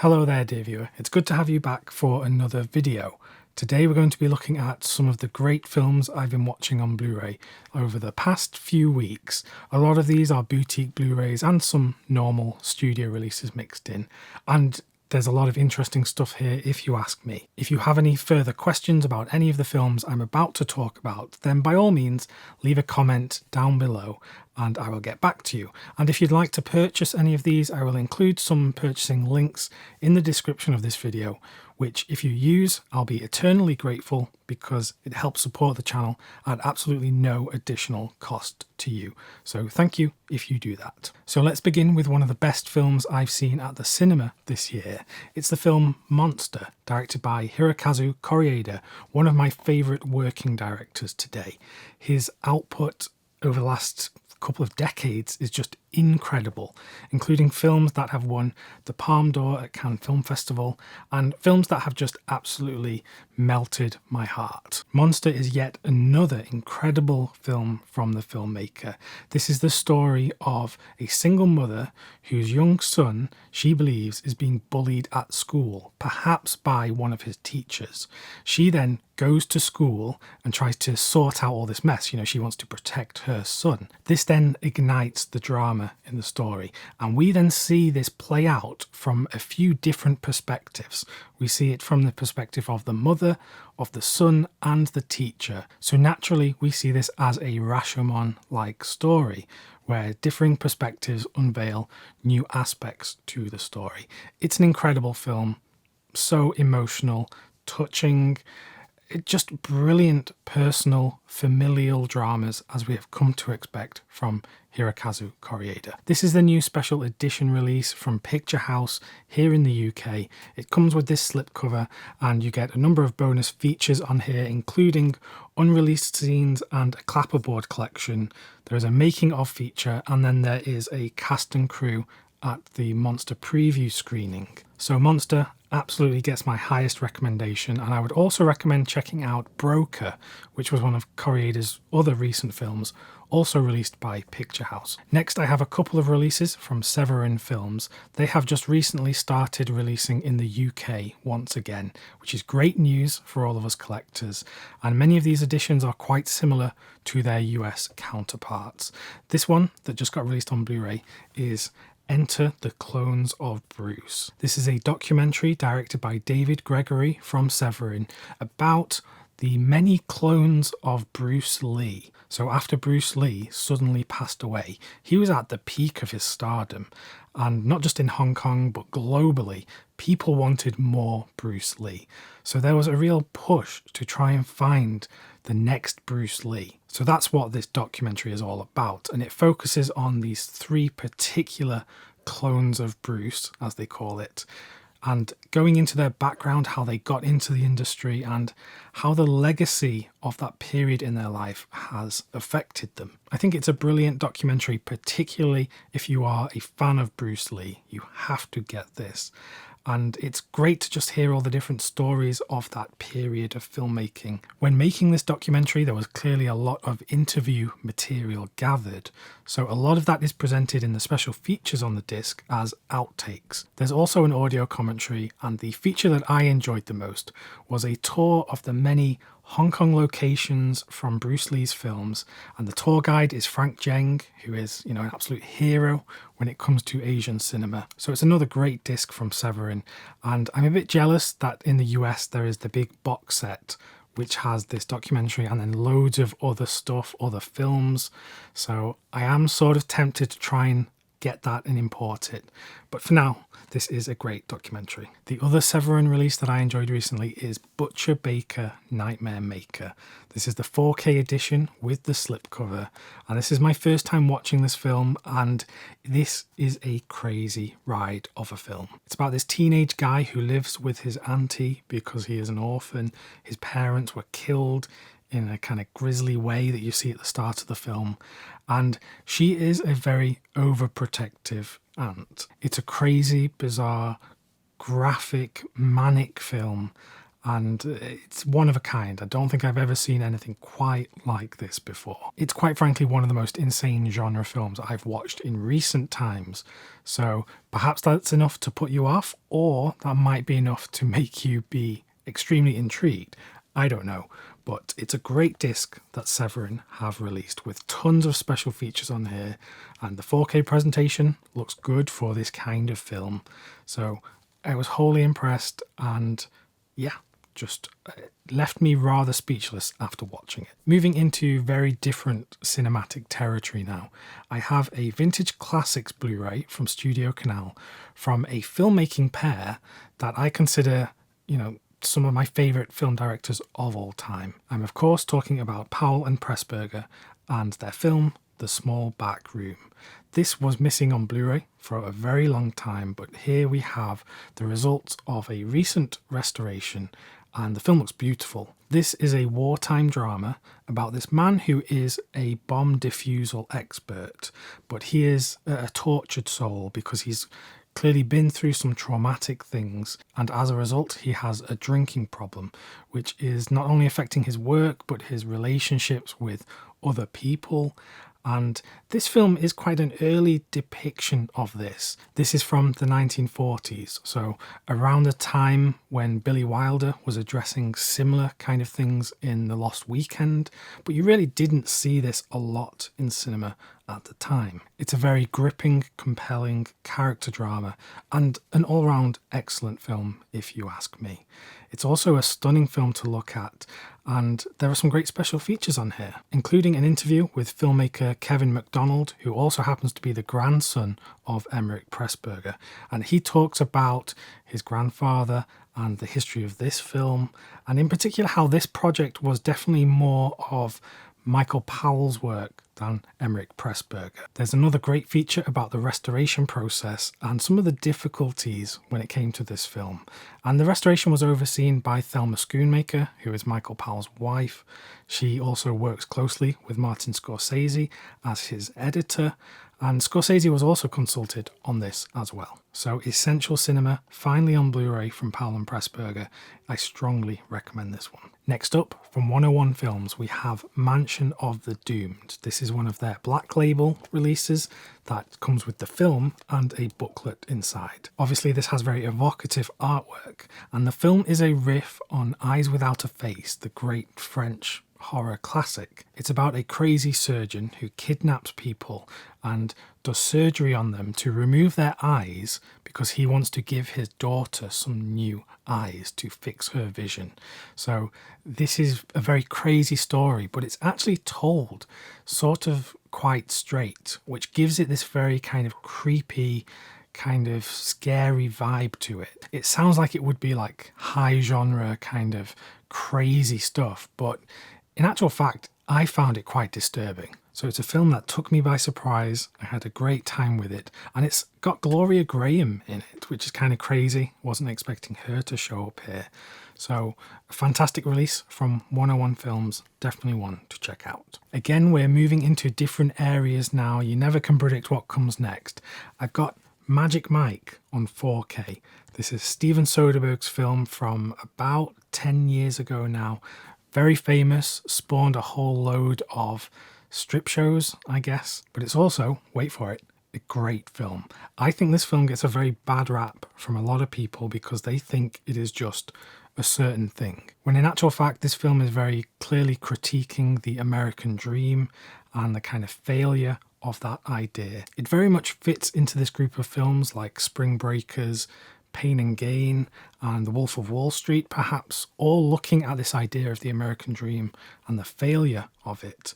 Hello there, dear viewer. It's good to have you back for another video. Today we're going to be looking at some of the great films I've been watching on Blu-ray over the past few weeks. A lot of these are boutique Blu-rays and some normal studio releases mixed in. And there's a lot of interesting stuff here if you ask me. If you have any further questions about any of the films I'm about to talk about, then by all means leave a comment down below and I will get back to you. And if you'd like to purchase any of these, I will include some purchasing links in the description of this video, which if you use, I'll be eternally grateful because it helps support the channel at absolutely no additional cost to you. So thank you if you do that. So let's begin with one of the best films I've seen at the cinema this year. It's the film Monster, directed by Hirokazu Koreeda, one of my favourite working directors today. His output over the last couple of decades is just incredible, including films that have won the Palme d'Or at Cannes Film Festival and films that have just absolutely melted my heart. Monster is yet another incredible film from the filmmaker. This is the story of a single mother whose young son, she believes, is being bullied at school, perhaps by one of his teachers. She then goes to school and tries to sort out all this mess. You know, she wants to protect her son. This then ignites the drama in the story, and we then see this play out from a few different perspectives. We see it from the perspective of the mother, of the son, and the teacher. So naturally we see this as a Rashomon-like story where differing perspectives unveil new aspects to the story. It's an incredible film, so emotional, touching, just brilliant personal, familial dramas as we have come to expect from Hirokazu Koreeda. This is the new special edition release from Picture House here in the UK. It comes with this slipcover and you get a number of bonus features on here, including unreleased scenes and a clapperboard collection. There is a making of feature and then there is a cast and crew at the Monster preview screening. So Monster absolutely gets my highest recommendation, and I would also recommend checking out Broker, which was one of Koreeda's other recent films, also released by Picture House. Next, I have a couple of releases from Severin Films. They have just recently started releasing in the UK once again, which is great news for all of us collectors, and many of these editions are quite similar to their US counterparts. This one that just got released on Blu-ray is Enter the Clones of Bruce. This is a documentary directed by David Gregory from Severin about the many clones of Bruce Lee. So after Bruce Lee suddenly passed away, he was at the peak of his stardom, and not just in Hong Kong but globally, people wanted more Bruce Lee. So there was a real push to try and find the next Bruce Lee. So that's what this documentary is all about, and it focuses on these three particular clones of Bruce, as they call it, and going into their background, how they got into the industry, and how the legacy of that period in their life has affected them. I think it's a brilliant documentary, particularly if you are a fan of Bruce Lee. You have to get this. And it's great to just hear all the different stories of that period of filmmaking. When making this documentary, there was clearly a lot of interview material gathered, so a lot of that is presented in the special features on the disc as outtakes. There's also an audio commentary, and the feature that I enjoyed the most was a tour of the many Hong Kong locations from Bruce Lee's films, and the tour guide is Frank Jeng, who is, an absolute hero when it comes to Asian cinema. So it's another great disc from Severin, and I'm a bit jealous that in the US there is the big box set which has this documentary and then loads of other stuff, other films. So I am sort of tempted to try and get that and import it. But for now, this is a great documentary. The other Severin release that I enjoyed recently is Butcher Baker Nightmare Maker. This is the 4K edition with the slipcover, and this is my first time watching this film, and this is a crazy ride of a film. It's about this teenage guy who lives with his auntie because he is an orphan. His parents were killed in a kind of grisly way that you see at the start of the film, and she is a very overprotective aunt. It's a crazy, bizarre, graphic, manic film, and it's one of a kind. I don't think I've ever seen anything quite like this before. It's quite frankly one of the most insane genre films I've watched in recent times, so perhaps that's enough to put you off, or that might be enough to make you be extremely intrigued. I don't know, but it's a great disc that Severin have released with tons of special features on here, and the 4K presentation looks good for this kind of film. So I was wholly impressed, and yeah, just left me rather speechless after watching it. Moving into very different cinematic territory now, I have a Vintage Classics Blu-ray from Studio Canal from a filmmaking pair that I consider, some of my favourite film directors of all time. I'm of course talking about Powell and Pressburger and their film, The Small Back Room. This was missing on Blu-ray for a very long time, but here we have the results of a recent restoration, and the film looks beautiful. This is a wartime drama about this man who is a bomb defusal expert, but he is a tortured soul because he's clearly been through some traumatic things, and as a result he has a drinking problem, which is not only affecting his work but his relationships with other people. And this film is quite an early depiction of this. This is from the 1940s, so around the time when Billy Wilder was addressing similar kind of things in The Lost Weekend, but you really didn't see this a lot in cinema at the time. It's a very gripping, compelling character drama and an all-round excellent film, if you ask me. It's also a stunning film to look at, and there are some great special features on here, including an interview with filmmaker Kevin MacDonald, who also happens to be the grandson of Emmerich Pressburger, and he talks about his grandfather and the history of this film, and in particular how this project was definitely more of Michael Powell's work than Emmerich Pressburger. There's another great feature about the restoration process and some of the difficulties when it came to this film. And the restoration was overseen by Thelma Schoonmaker, who is Michael Powell's wife. She also works closely with Martin Scorsese as his editor, and Scorsese was also consulted on this as well. So essential cinema, finally on Blu-ray from Powell and Pressburger. I strongly recommend this one. Next up, from 101 Films, we have Mansion of the Doomed. This is one of their Black Label releases that comes with the film and a booklet inside. Obviously, this has very evocative artwork, and the film is a riff on Eyes Without a Face, the great French horror classic. It's about a crazy surgeon who kidnaps people and does surgery on them to remove their eyes because he wants to give his daughter some new eyes to fix her vision. So this is a very crazy story, but it's actually told sort of quite straight, which gives it this very kind of creepy, kind of scary vibe to it. It sounds like it would be like high genre kind of crazy stuff, but in actual fact, I found it quite disturbing. So it's a film that took me by surprise. I had a great time with it, and it's got Gloria Graham in it, which is kind of crazy. Wasn't expecting her to show up here. So a fantastic release from 101 Films, definitely one to check out. Again, we're moving into different areas now. You never can predict what comes next. I've got Magic Mike on 4K. This is Steven Soderbergh's film from about 10 years ago now. Very famous, spawned a whole load of strip shows, I guess. But it's also, wait for it, a great film. I think this film gets a very bad rap from a lot of people because they think it is just a certain thing. When in actual fact, this film is very clearly critiquing the American dream and the kind of failure of that idea. It very much fits into this group of films like Spring Breakers, Pain and Gain, and The Wolf of Wall Street, perhaps, all looking at this idea of the American dream and the failure of it.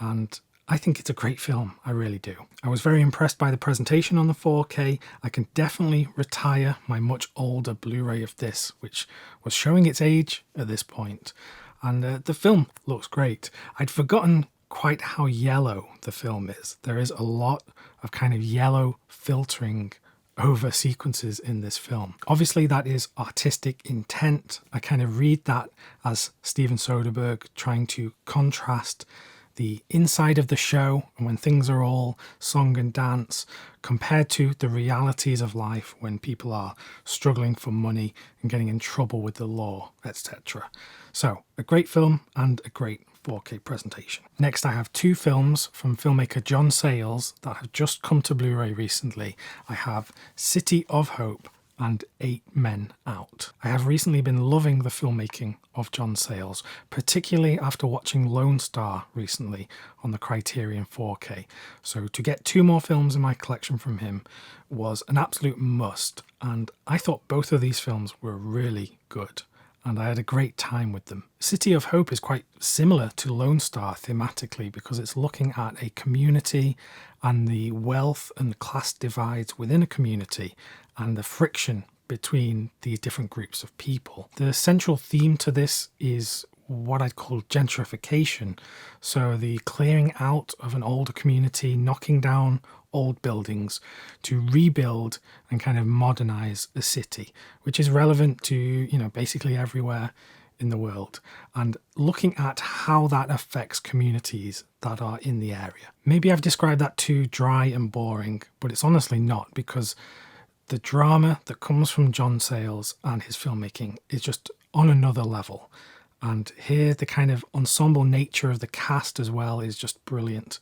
And I think it's a great film, I really do. I was very impressed by the presentation on the 4K. I can definitely retire my much older Blu-ray of this, which was showing its age at this point. And the film looks great. I'd forgotten quite how yellow the film is. There is a lot of kind of yellow filtering over sequences in this film. Obviously that is artistic intent. I kind of read that as Steven Soderbergh trying to contrast the inside of the show and when things are all song and dance compared to the realities of life when people are struggling for money and getting in trouble with the law, etc. So, a great film and a great 4K presentation. Next, I have two films from filmmaker John Sayles that have just come to Blu-ray recently. I have City of Hope and 8 Men Out. I have recently been loving the filmmaking of John Sayles, particularly after watching Lone Star recently on the Criterion 4K. So to get two more films in my collection from him was an absolute must, and I thought both of these films were really good, and I had a great time with them. City of Hope is quite similar to Lone Star thematically because it's looking at a community and the wealth and class divides within a community and the friction between these different groups of people. The central theme to this is what I'd call gentrification. So the clearing out of an older community, knocking down old buildings to rebuild and kind of modernize a city, which is relevant to, basically everywhere in the world, and looking at how that affects communities that are in the area. Maybe I've described that too dry and boring, but it's honestly not, because the drama that comes from John Sayles and his filmmaking is just on another level. And here the kind of ensemble nature of the cast as well is just brilliant.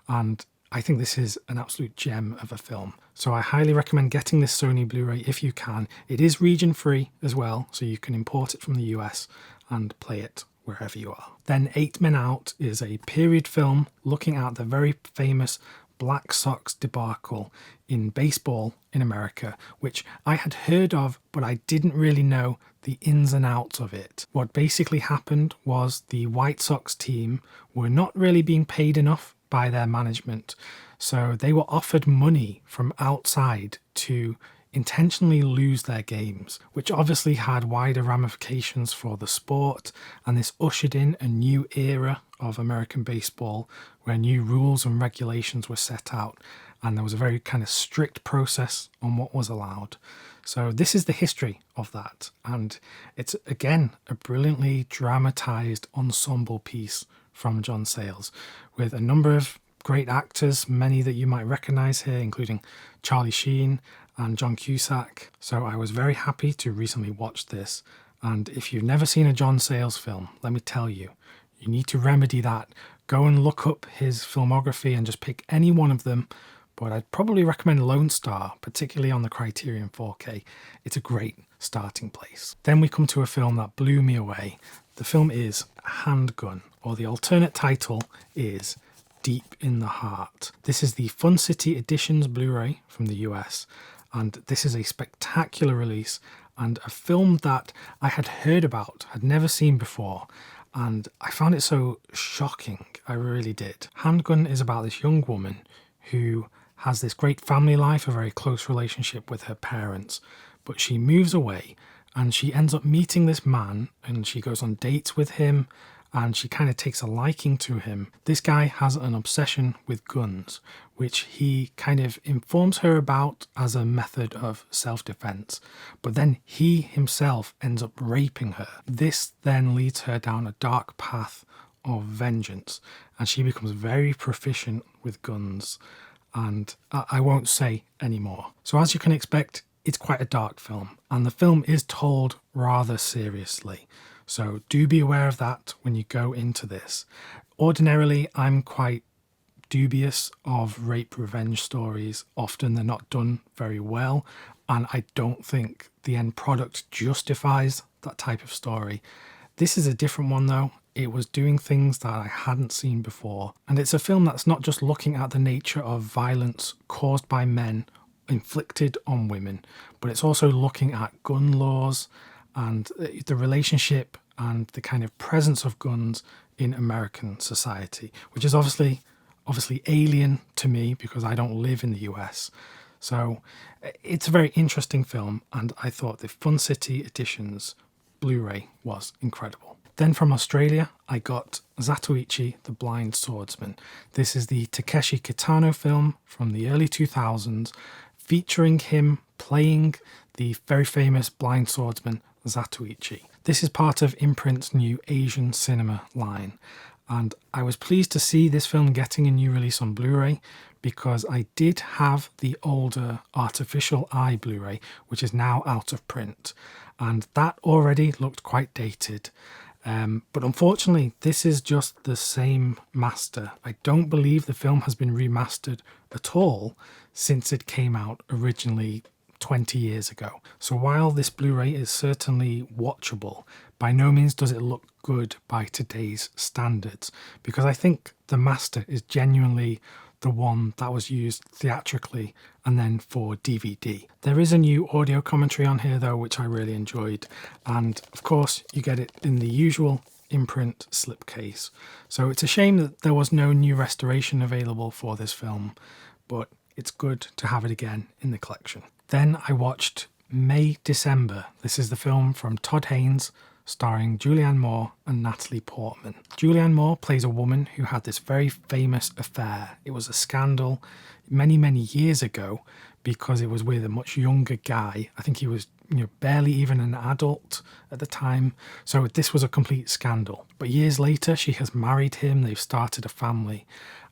And I think this is an absolute gem of a film. So I highly recommend getting this Sony Blu-ray if you can. It is region free as well, so you can import it from the US and play it wherever you are. Then 8 Men Out is a period film looking at the very famous Black Sox debacle in baseball in America, which I had heard of, but I didn't really know the ins and outs of it. What basically happened was the White Sox team were not really being paid enough by their management, so they were offered money from outside to intentionally lose their games, which obviously had wider ramifications for the sport, and this ushered in a new era of American baseball where new rules and regulations were set out, and there was a very kind of strict process on what was allowed. So this is the history of that, and it's again a brilliantly dramatized ensemble piece from John Sayles with a number of great actors, many that you might recognize here, including Charlie Sheen and John Cusack. So I was very happy to recently watch this, and if you've never seen a John Sayles film, let me tell you, you need to remedy that. Go and look up his filmography and just pick any one of them, but I'd probably recommend Lone Star, particularly on the Criterion 4K. It's a great starting place. Then we come to a film that blew me away. The film is Handgun, or the alternate title is Deep in the Heart. This is the Fun City Editions Blu-ray from the US, and this is a spectacular release and a film that I had heard about, had never seen before, and I found it so shocking. I really did. Handgun is about this young woman who has this great family life, a very close relationship with her parents, but she moves away and she ends up meeting this man and she goes on dates with him and she kind of takes a liking to him. This guy has an obsession with guns, which he kind of informs her about as a method of self-defense, but then he himself ends up raping her. This then leads her down a dark path of vengeance, and she becomes very proficient with guns, and I won't say any more. So as you can expect, it's quite a dark film, and the film is told rather seriously. So do be aware of that when you go into this. Ordinarily, I'm quite dubious of rape revenge stories. Often they're not done very well, and I don't think the end product justifies that type of story. This is a different one though. It was doing things that I hadn't seen before, and it's a film that's not just looking at the nature of violence caused by men inflicted on women, but it's also looking at gun laws and the relationship and the kind of presence of guns in American society, which is obviously alien to me because I don't live in the US. So it's a very interesting film, and I thought the Fun City Editions Blu-ray was incredible. Then from Australia, I got Zatoichi, the Blind Swordsman. This is the Takeshi Kitano film from the early 2000s, featuring him playing the very famous blind swordsman Zatoichi. This is part of Imprint's new Asian cinema line, And I was pleased to see this film getting a new release on Blu-ray, because I did have the older Artificial Eye Blu-ray, which is now out of print, and that already looked quite dated. But unfortunately, this is just the same master. I don't believe the film has been remastered at all since it came out originally 20 years ago. So while this Blu-ray is certainly watchable, by no means does it look good by today's standards, because I think the master is genuinely the one that was used theatrically and then for DVD. There is a new audio commentary on here though, which I really enjoyed, and of course you get it in the usual imprint slipcase. So it's a shame that there was no new restoration available for this film, but it's good to have it again in the collection. Then I watched May December. This is the film from Todd Haynes, starring Julianne Moore and Natalie Portman. Julianne Moore plays a woman who had this very famous affair. It was a scandal many, many years ago because it was with a much younger guy. I think he was barely even an adult at the time. So this was a complete scandal. But years later, she has married him. They've started a family.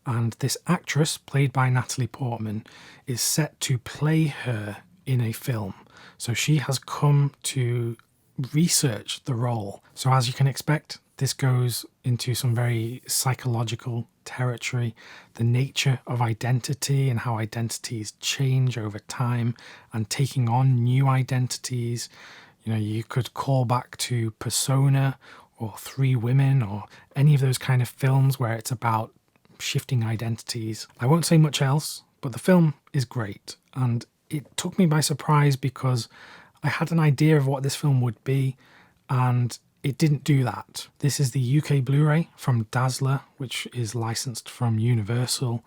And this actress, played by Natalie Portman, is set to play her in a film. So she has come to research the role. So as you can expect, this goes into some very psychological territory, the nature of identity and how identities change over time and taking on new identities. You could call back to Persona or Three Women or any of those kind of films where it's about shifting identities. I won't say much else, but the film is great, and it took me by surprise because I had an idea of what this film would be, and it didn't do that. This is the UK Blu-ray from Dazzler, which is licensed from Universal,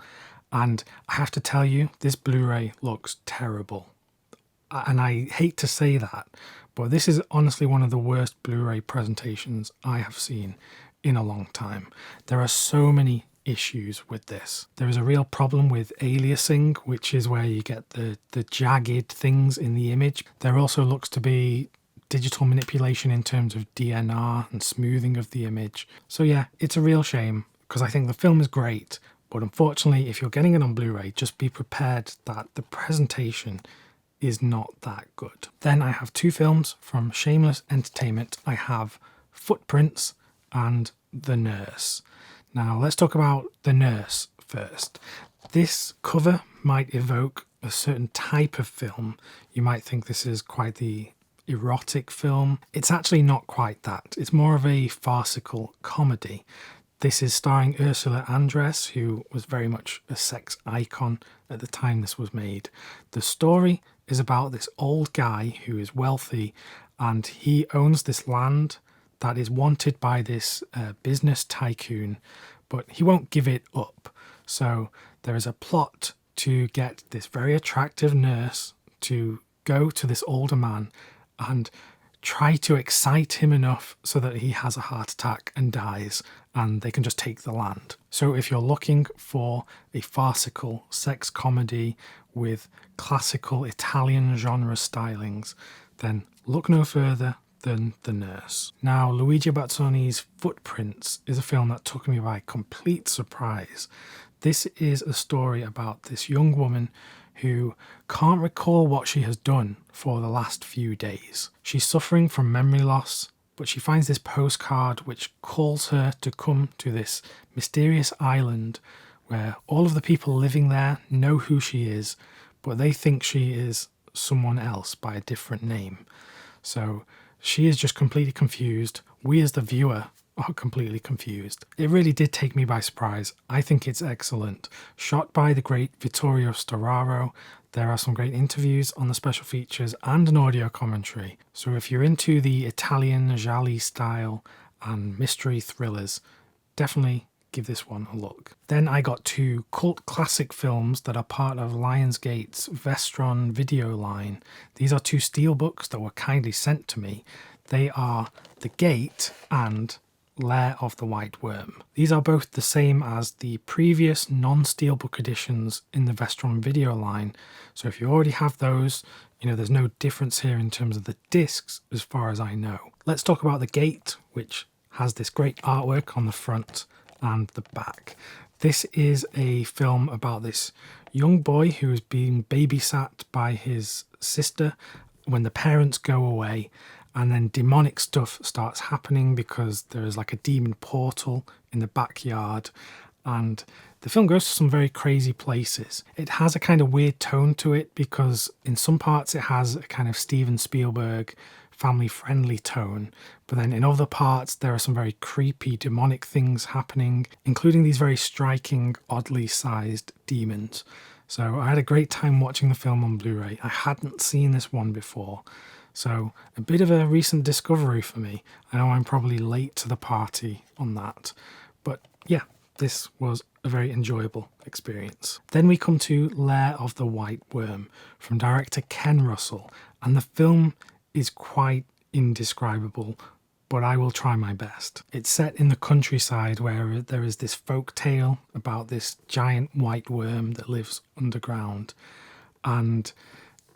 and I have to tell you, this Blu-ray looks terrible. And I hate to say that, but this is honestly one of the worst Blu-ray presentations I have seen in a long time. There are so many issues with this. There is a real problem with aliasing, which is where you get the jagged things in the image. There also looks to be digital manipulation in terms of DNR and smoothing of the image. So yeah, it's a real shame because I think the film is great, but unfortunately if you're getting it on Blu-ray, just be prepared that the presentation is not that good. Then I have two films from Shameless Entertainment. I have Footprints and The Nurse. Now let's talk about The Nurse first. This cover might evoke a certain type of film. You might think this is quite the erotic film. It's actually not quite that. It's more of a farcical comedy. This is starring Ursula Andress, who was very much a sex icon at the time this was made. The story is about this old guy who is wealthy, and he owns this land that is wanted by this business tycoon, but he won't give it up. So there is a plot to get this very attractive nurse to go to this older man and try to excite him enough so that he has a heart attack and dies, and they can just take the land. So if you're looking for a farcical sex comedy with classical Italian genre stylings, then look no further than The Nurse. Now, Luigi Bazzoni's Footprints is a film that took me by complete surprise. This is a story about this young woman who can't recall what she has done for the last few days. She's suffering from memory loss, but she finds this postcard which calls her to come to this mysterious island where all of the people living there know who she is, but they think she is someone else by a different name. So she is just completely confused. We as the viewer are completely confused. It really did take me by surprise. I think it's excellent. Shot by the great Vittorio Storaro. There are some great interviews on the special features and an audio commentary. So if you're into the Italian gialli style and mystery thrillers, definitely give this one a look. Then I got two cult classic films that are part of Lionsgate's Vestron video line. These are two steelbooks that were kindly sent to me. They are The Gate and Lair of the White Worm. These are both the same as the previous non-steelbook editions in the Vestron video line. So if you already have those, there's no difference here in terms of the discs as far as I know. Let's talk about The Gate, which has this great artwork on the front. and the back. This is a film about this young boy who is being babysat by his sister when the parents go away, and then demonic stuff starts happening because there is like a demon portal in the backyard, and the film goes to some very crazy places. It has a kind of weird tone to it because in some parts it has a kind of Steven Spielberg family-friendly tone, but then in other parts there are some very creepy demonic things happening, including these very striking, oddly sized demons. So I had a great time watching the film on Blu-ray. I hadn't seen this one before, so a bit of a recent discovery for me. I know I'm probably late to the party on that, but yeah, this was a very enjoyable experience. Then we come to Lair of the White Worm from director Ken Russell, and the film is quite indescribable, but I will try my best. It's set in the countryside where there is this folk tale about this giant white worm that lives underground, and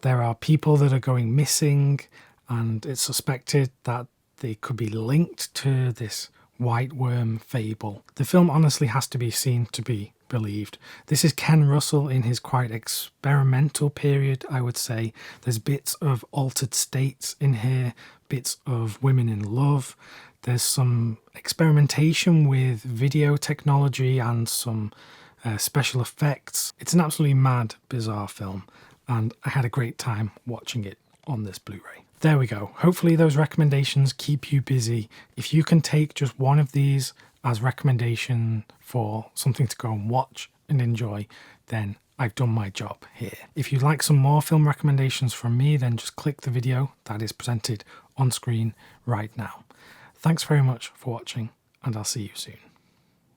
there are people that are going missing, and it's suspected that they could be linked to this white worm fable. The film honestly has to be seen to be believed. This is Ken Russell in his quite experimental period, I would say. There's bits of altered states in here, bits of women in love. There's some experimentation with video technology and some special effects. It's an absolutely mad, bizarre film, and I had a great time watching it on this Blu-ray. There we go. Hopefully those recommendations keep you busy. If you can take just one of these as recommendation for something to go and watch and enjoy, then I've done my job here. If you'd like some more film recommendations from me, then just click the video that is presented on screen right now. Thanks very much for watching, and I'll see you soon.